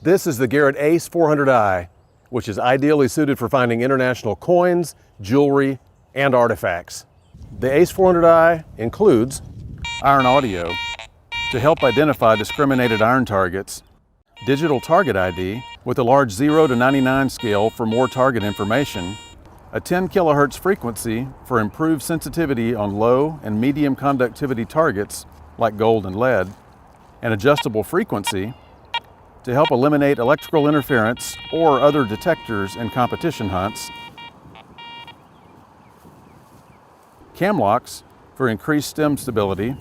This is the Garrett Ace 400i, which is ideally suited for finding international coins, jewelry, and artifacts. The Ace 400i includes iron audio to help identify discriminated iron targets, digital target ID with a large 0 to 99 scale for more target information, a 10 kilohertz frequency for improved sensitivity on low and medium conductivity targets like gold and lead, an adjustable frequency to help eliminate electrical interference or other detectors in competition hunts, cam locks for increased stem stability,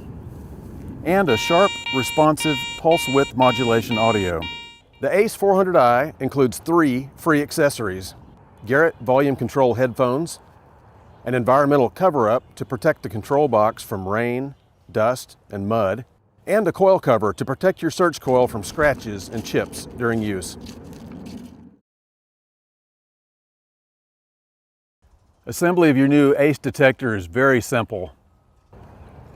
and a sharp, responsive pulse width modulation audio. The Ace 400i includes 3 free accessories: Garrett volume control headphones, an environmental cover-up to protect the control box from rain, dust, and mud, and a coil cover to protect your search coil from scratches and chips during use. Assembly of your new Ace detector is very simple.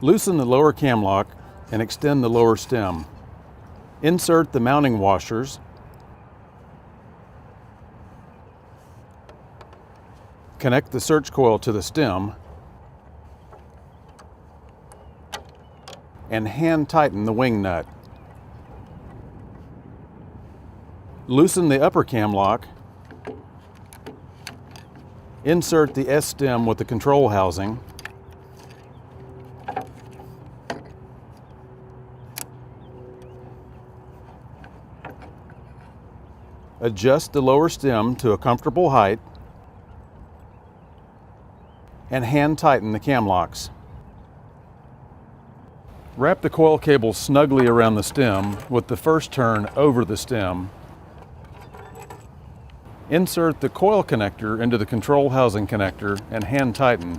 Loosen the lower cam lock and extend the lower stem. Insert the mounting washers. Connect the search coil to the stem and hand tighten the wing nut. Loosen the upper cam lock. Insert the S stem with the control housing. Adjust the lower stem to a comfortable height and hand tighten the cam locks. Wrap the coil cable snugly around the stem with the first turn over the stem. Insert the coil connector into the control housing connector and hand tighten.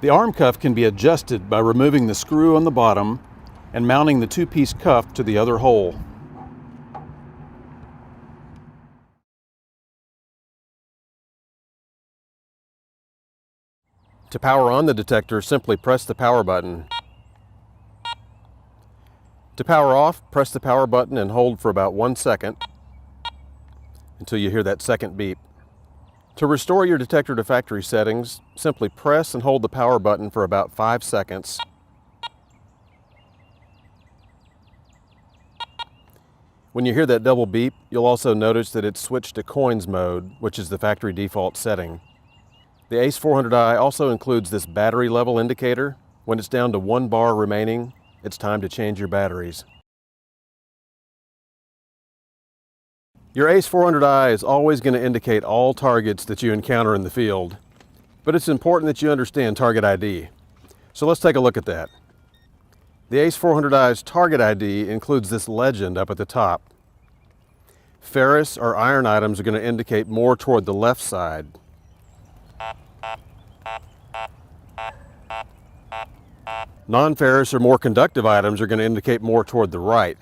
The arm cuff can be adjusted by removing the screw on the bottom and mounting the 2-piece cuff to the other hole. To power on the detector, simply press the power button. To power off, press the power button and hold for about 1 second until you hear that second beep. To restore your detector to factory settings, simply press and hold the power button for about 5 seconds. When you hear that double beep, you'll also notice that it's switched to coins mode, which is the factory default setting. The Ace 400i also includes this battery level indicator. When it's down to 1 bar remaining, it's time to change your batteries. Your Ace 400i is always going to indicate all targets that you encounter in the field, but it's important that you understand target ID. So let's take a look at that. The Ace 400i's target ID includes this legend up at the top. Ferrous or iron items are going to indicate more toward the left side. Non-ferrous or more conductive items are going to indicate more toward the right.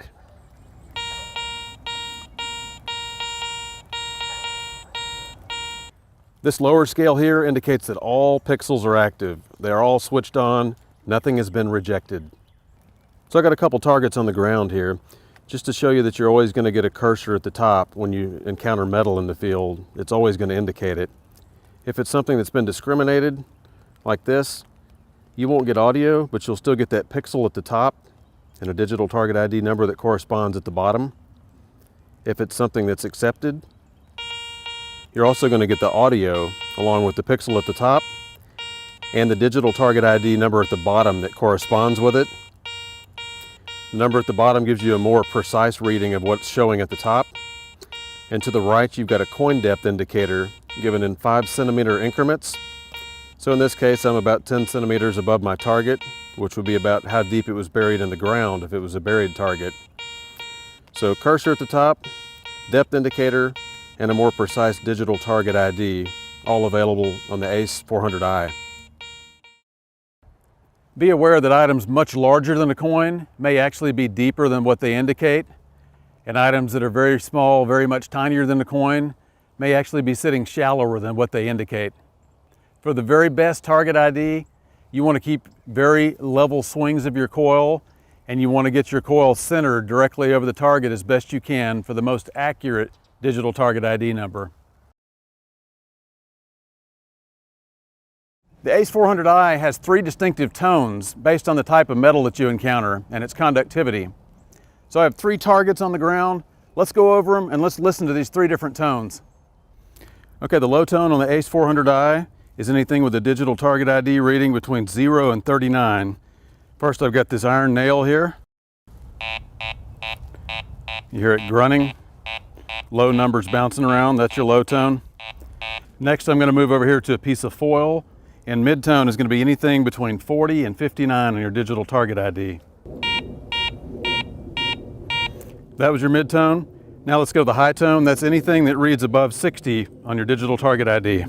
This lower scale here indicates that all pixels are active. They are all switched on. Nothing has been rejected. So I got a couple targets on the ground here, just to show you that you're always going to get a cursor at the top when you encounter metal in the field. It's always going to indicate it. If it's something that's been discriminated, like this, you won't get audio, but you'll still get that pixel at the top and a digital target ID number that corresponds at the bottom. If it's something that's accepted, you're also going to get the audio along with the pixel at the top and the digital target ID number at the bottom that corresponds with it. The number at the bottom gives you a more precise reading of what's showing at the top. And to the right, you've got a coin depth indicator given in 5 centimeter increments. So in this case, I'm about 10 centimeters above my target, which would be about how deep it was buried in the ground if it was a buried target. So cursor at the top, depth indicator, and a more precise digital target ID, all available on the Ace 400i. Be aware that items much larger than a coin may actually be deeper than what they indicate, and items that are very small, very much tinier than a coin, may actually be sitting shallower than what they indicate. For the very best target ID, you want to keep very level swings of your coil and you want to get your coil centered directly over the target as best you can for the most accurate digital target ID number. The ACE 400i has 3 distinctive tones based on the type of metal that you encounter and its conductivity. So I have 3 targets on the ground. Let's go over them and let's listen to these 3 different tones. Okay, the low tone on the ACE 400i is anything with a digital target ID reading between 0 and 39. First, I've got this iron nail here. You hear it grunting, low numbers bouncing around, that's your low tone. Next, I'm going to move over here to a piece of foil, and mid-tone is going to be anything between 40 and 59 on your digital target ID. That was your mid-tone. Now let's go to the high tone. That's anything that reads above 60 on your digital target ID.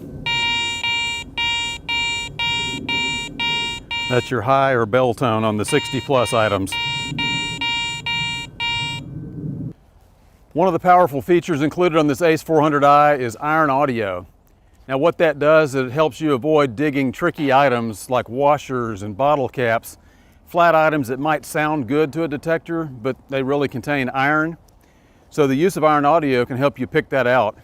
That's your high or bell tone on the 60 plus items. One of the powerful features included on this ACE 400i is iron audio. Now what that does is it helps you avoid digging tricky items like washers and bottle caps, flat items that might sound good to a detector, but they really contain iron. So the use of iron audio can help you pick that out.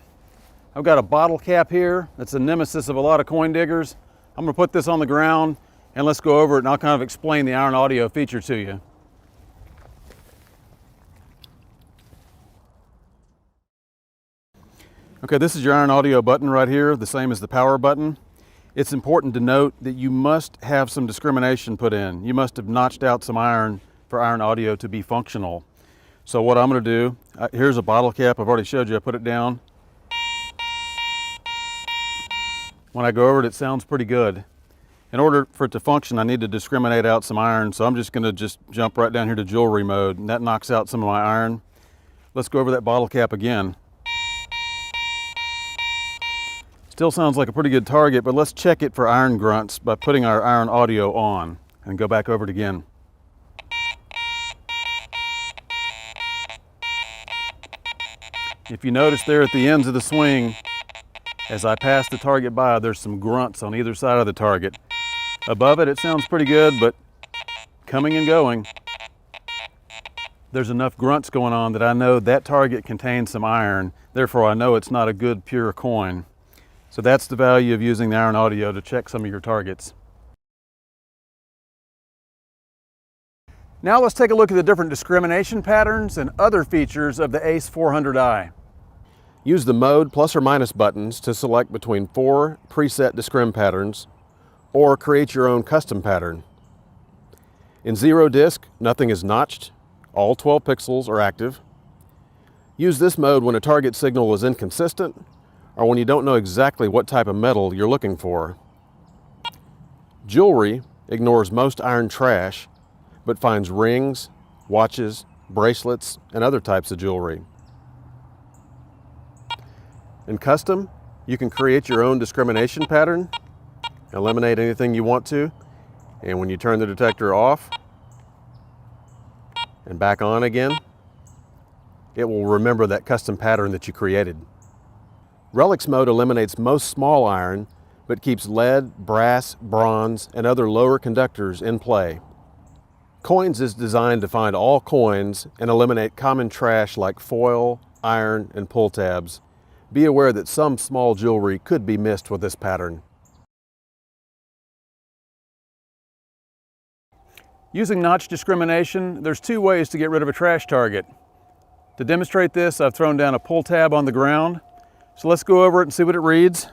I've got a bottle cap here that's a nemesis of a lot of coin diggers. I'm going to put this on the ground and let's go over it and I'll kind of explain the iron audio feature to you. Okay, this is your iron audio button right here, the same as the power button. It's important to note that you must have some discrimination put in. You must have notched out some iron for iron audio to be functional. So what I'm going to do, here's a bottle cap. I've already showed you. I put it down. When I go over it, it sounds pretty good. In order for it to function, I need to discriminate out some iron. So I'm just going to jump right down here to jewelry mode, and that knocks out some of my iron. Let's go over that bottle cap again. Still sounds like a pretty good target, but let's check it for iron grunts by putting our iron audio on and go back over it again. If you notice there at the ends of the swing, as I pass the target by, there's some grunts on either side of the target. Above it, it sounds pretty good, but coming and going, there's enough grunts going on that I know that target contains some iron. Therefore, I know it's not a good pure coin. So that's the value of using the iron audio to check some of your targets. Now let's take a look at the different discrimination patterns and other features of the ACE 400i. Use the mode plus or minus buttons to select between 4 preset discrim patterns or create your own custom pattern. In zero disc, nothing is notched. All 12 pixels are active. Use this mode when a target signal is inconsistent or when you don't know exactly what type of metal you're looking for. Jewelry ignores most iron trash, but finds rings, watches, bracelets, and other types of jewelry. In custom, you can create your own discrimination pattern, eliminate anything you want to, and when you turn the detector off and back on again, it will remember that custom pattern that you created. Relics mode eliminates most small iron, but keeps lead, brass, bronze, and other lower conductors in play. Coins is designed to find all coins and eliminate common trash like foil, iron, and pull tabs. Be aware that some small jewelry could be missed with this pattern. Using notch discrimination, there's 2 ways to get rid of a trash target. To demonstrate this, I've thrown down a pull tab on the ground. So let's go over it and see what it reads.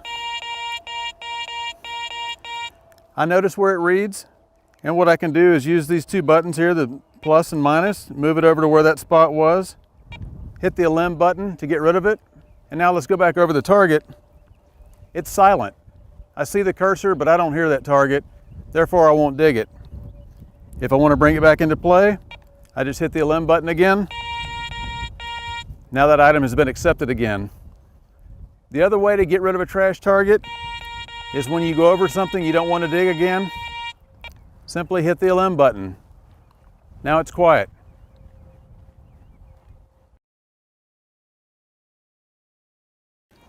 I notice where it reads, and what I can do is use these 2 buttons here, the plus and minus, move it over to where that spot was, hit the elim button to get rid of it, and now let's go back over the target. It's silent. I see the cursor, but I don't hear that target, therefore I won't dig it. If I want to bring it back into play, I just hit the elim button again. Now that item has been accepted again. The other way to get rid of a trash target is when you go over something you don't want to dig again, simply hit the elim button. Now it's quiet.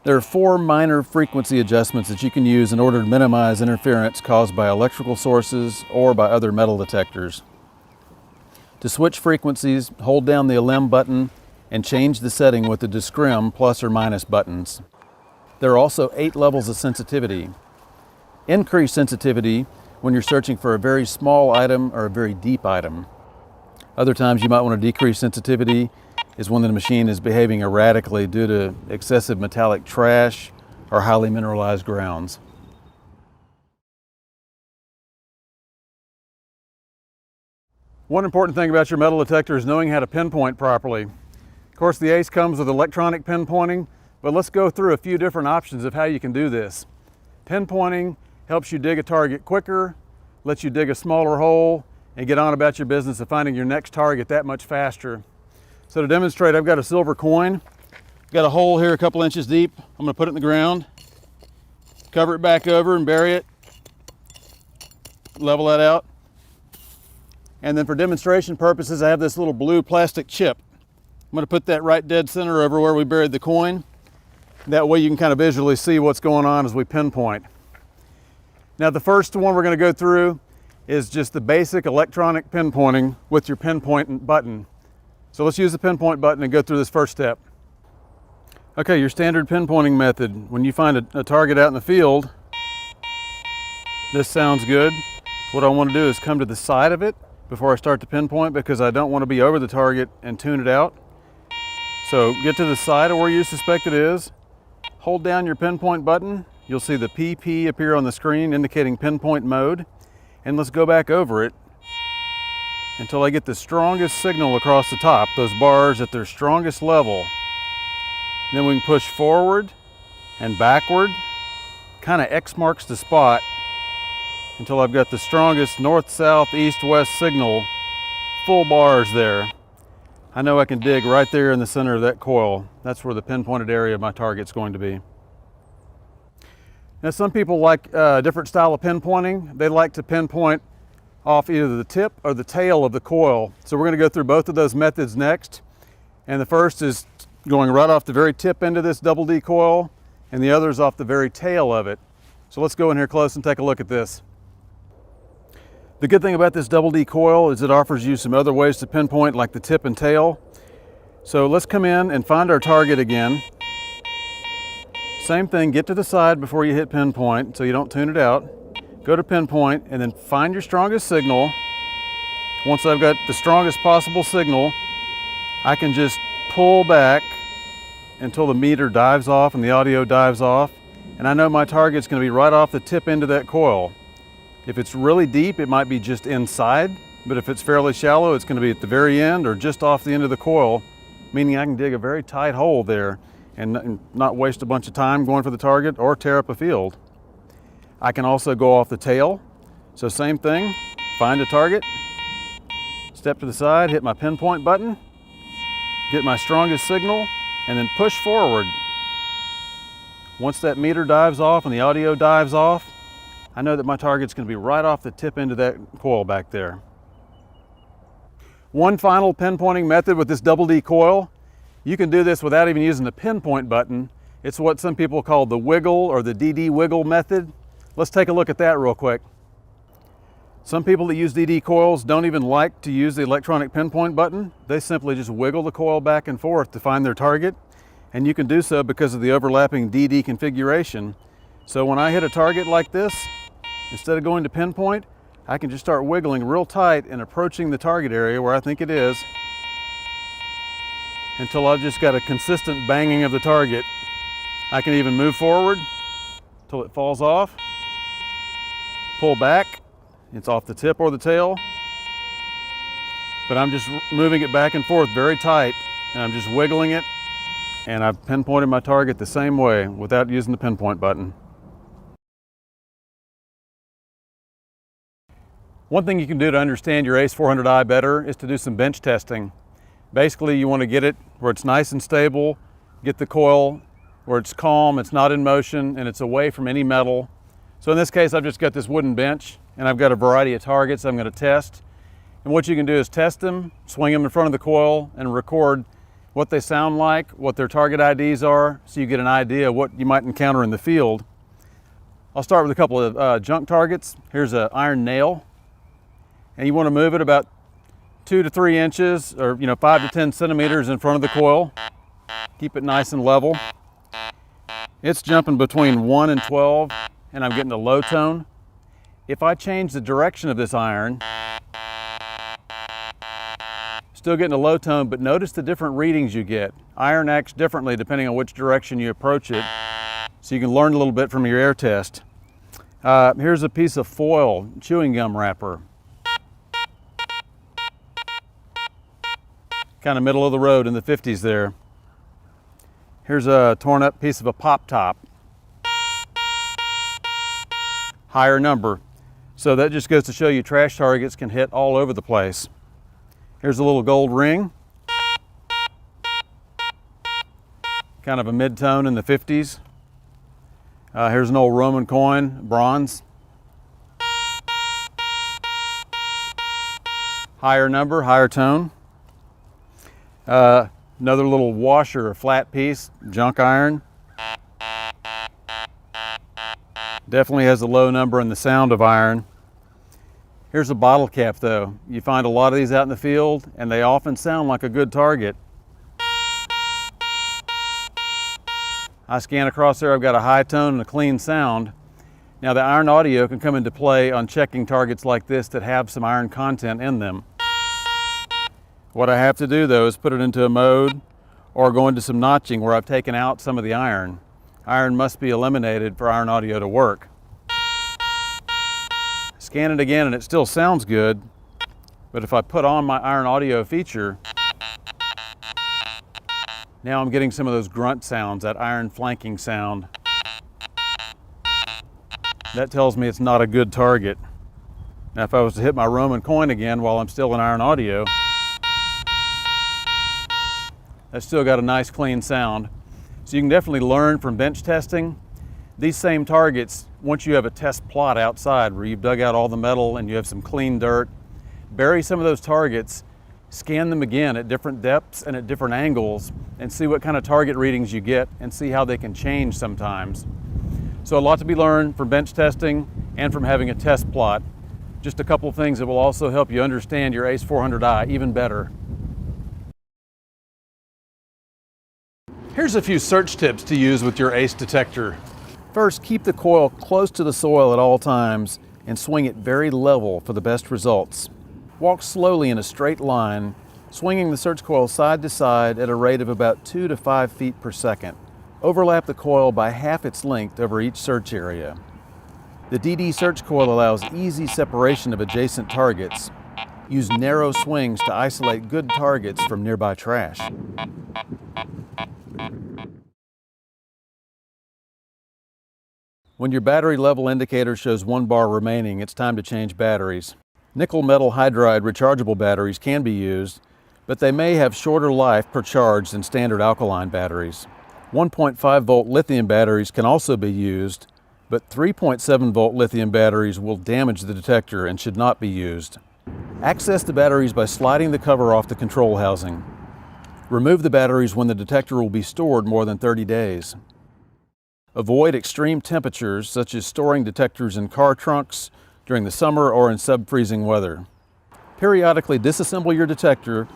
There are 4 minor frequency adjustments that you can use in order to minimize interference caused by electrical sources or by other metal detectors. To switch frequencies, hold down the LM button and change the setting with the discrim plus or minus buttons. There are also 8 levels of sensitivity. Increase sensitivity when you're searching for a very small item or a very deep item. Other times you might want to decrease sensitivity is when the machine is behaving erratically due to excessive metallic trash or highly mineralized grounds. One important thing about your metal detector is knowing how to pinpoint properly. Of course, the Ace comes with electronic pinpointing, but let's go through a few different options of how you can do this. Pinpointing helps you dig a target quicker, lets you dig a smaller hole, and get on about your business of finding your next target that much faster. So to demonstrate, I've got a silver coin. Got a hole here a couple inches deep. I'm going to put it in the ground, cover it back over and bury it, level that out. And then for demonstration purposes, I have this little blue plastic chip. I'm going to put that right dead center over where we buried the coin. That way you can kind of visually see what's going on as we pinpoint. Now the first one we're going to go through is just the basic electronic pinpointing with your pinpoint button. So let's use the pinpoint button and go through this first step. Okay, your standard pinpointing method. When you find a target out in the field, this sounds good. What I want to do is come to the side of it before I start to pinpoint because I don't want to be over the target and tune it out. So get to the side of where you suspect it is, hold down your pinpoint button. You'll see the PP appear on the screen indicating pinpoint mode. And let's go back over it until I get the strongest signal across the top, those bars at their strongest level. Then we can push forward and backward, kind of X marks the spot until I've got the strongest north, south, east, west signal, full bars there. I know I can dig right there in the center of that coil. That's where the pinpointed area of my target's going to be. Now some people like a different style of pinpointing. They like to pinpoint off either the tip or the tail of the coil. So we're going to go through both of those methods next. And the first is going right off the very tip end of this double D coil, and the other is off the very tail of it. So let's go in here close and take a look at this. The good thing about this double D coil is it offers you some other ways to pinpoint like the tip and tail. So let's come in and find our target again. Same thing, get to the side before you hit pinpoint so you don't tune it out. Go to pinpoint and then find your strongest signal. Once I've got the strongest possible signal, I can just pull back until the meter dives off and the audio dives off. And I know my target's going to be right off the tip end of that coil. If it's really deep, it might be just inside, but if it's fairly shallow, it's going to be at the very end or just off the end of the coil, meaning I can dig a very tight hole there and not waste a bunch of time going for the target or tear up a field. I can also go off the tail. So same thing, find a target, step to the side, hit my pinpoint button, get my strongest signal, and then push forward. Once that meter dives off and the audio dives off, I know that my target's going to be right off the tip end of that coil back there. One final pinpointing method with this double D coil. You can do this without even using the pinpoint button. It's what some people call the wiggle or the DD wiggle method. Let's take a look at that real quick. Some people that use DD coils don't even like to use the electronic pinpoint button. They simply just wiggle the coil back and forth to find their target. And you can do so because of the overlapping DD configuration. So when I hit a target like this, instead of going to pinpoint, I can just start wiggling real tight and approaching the target area where I think it is until I've just got a consistent banging of the target. I can even move forward until it falls off, pull back, it's off the tip or the tail, but I'm just moving it back and forth very tight and I'm just wiggling it, and I've pinpointed my target the same way without using the pinpoint button. One thing you can do to understand your Ace 400i better is to do some bench testing. Basically, you want to get it where it's nice and stable, get the coil where it's calm, it's not in motion, and it's away from any metal. So in this case, I've just got this wooden bench, and I've got a variety of targets I'm going to test. And what you can do is test them, swing them in front of the coil, and record what they sound like, what their target IDs are, so you get an idea of what you might encounter in the field. I'll start with a couple of junk targets. Here's an iron nail. And you want to move it about 2 to 3 inches, or 5 to 10 centimeters in front of the coil. Keep it nice and level. It's jumping between 1 and 12, and I'm getting a low tone. If I change the direction of this iron, still getting a low tone, but notice the different readings you get. Iron acts differently depending on which direction you approach it, so you can learn a little bit from your air test. Here's a piece of foil, chewing gum wrapper. Kind of middle of the road in the 50s there. Here's a torn up piece of a pop top. Higher number. So that just goes to show you trash targets can hit all over the place. Here's a little gold ring. Kind of a mid-tone in the 50s. Here's an old Roman coin, bronze. Higher number, higher tone. Another little washer, a flat piece, junk iron. Definitely has a low number in the sound of iron. Here's a bottle cap though. You find a lot of these out in the field and they often sound like a good target. I scan across there, I've got a high tone and a clean sound. Now the iron audio can come into play on checking targets like this that have some iron content in them. What I have to do though is put it into a mode or go into some notching where I've taken out some of the iron. Iron must be eliminated for iron audio to work. Scan it again and it still sounds good, but if I put on my iron audio feature, now I'm getting some of those grunt sounds, that iron flanking sound. That tells me it's not a good target. Now if I was to hit my Roman coin again while I'm still in iron audio, that's still got a nice clean sound. So you can definitely learn from bench testing. These same targets, once you have a test plot outside where you've dug out all the metal and you have some clean dirt, bury some of those targets, scan them again at different depths and at different angles and see what kind of target readings you get and see how they can change sometimes. So a lot to be learned from bench testing and from having a test plot. Just a couple of things that will also help you understand your ACE 400i even better. Here's a few search tips to use with your ACE detector. First, keep the coil close to the soil at all times and swing it very level for the best results. Walk slowly in a straight line, swinging the search coil side to side at a rate of about 2 to 5 feet per second. Overlap the coil by half its length over each search area. The DD search coil allows easy separation of adjacent targets. Use narrow swings to isolate good targets from nearby trash. When your battery level indicator shows 1 bar remaining, it's time to change batteries. Nickel metal hydride rechargeable batteries can be used, but they may have shorter life per charge than standard alkaline batteries. 1.5 volt lithium batteries can also be used, but 3.7 volt lithium batteries will damage the detector and should not be used. Access the batteries by sliding the cover off the control housing. Remove the batteries when the detector will be stored more than 30 days. Avoid extreme temperatures, such as storing detectors in car trunks during the summer or in sub-freezing weather. Periodically disassemble your detector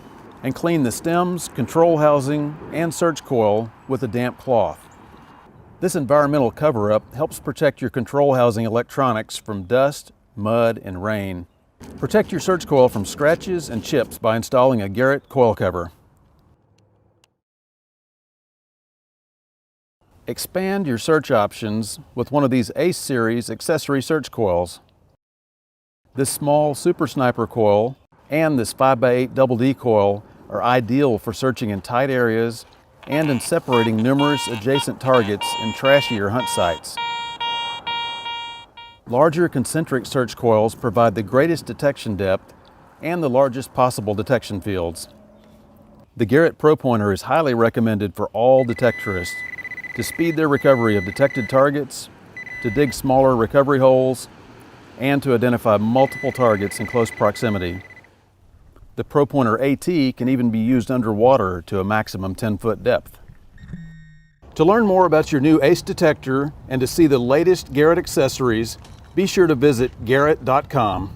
and clean the stems, control housing, and search coil with a damp cloth. This environmental cover-up helps protect your control housing electronics from dust, mud, and rain. Protect your search coil from scratches and chips by installing a Garrett coil cover. Expand your search options with one of these ACE series accessory search coils. This small Super Sniper coil and this 5x8 Double D coil are ideal for searching in tight areas and in separating numerous adjacent targets in trashier hunt sites. Larger concentric search coils provide the greatest detection depth and the largest possible detection fields. The Garrett Pro Pointer is highly recommended for all detectorists to speed their recovery of detected targets, to dig smaller recovery holes, and to identify multiple targets in close proximity. The Pro Pointer AT can even be used underwater to a maximum 10-foot depth. To learn more about your new ACE detector and to see the latest Garrett accessories, be sure to visit garrett.com.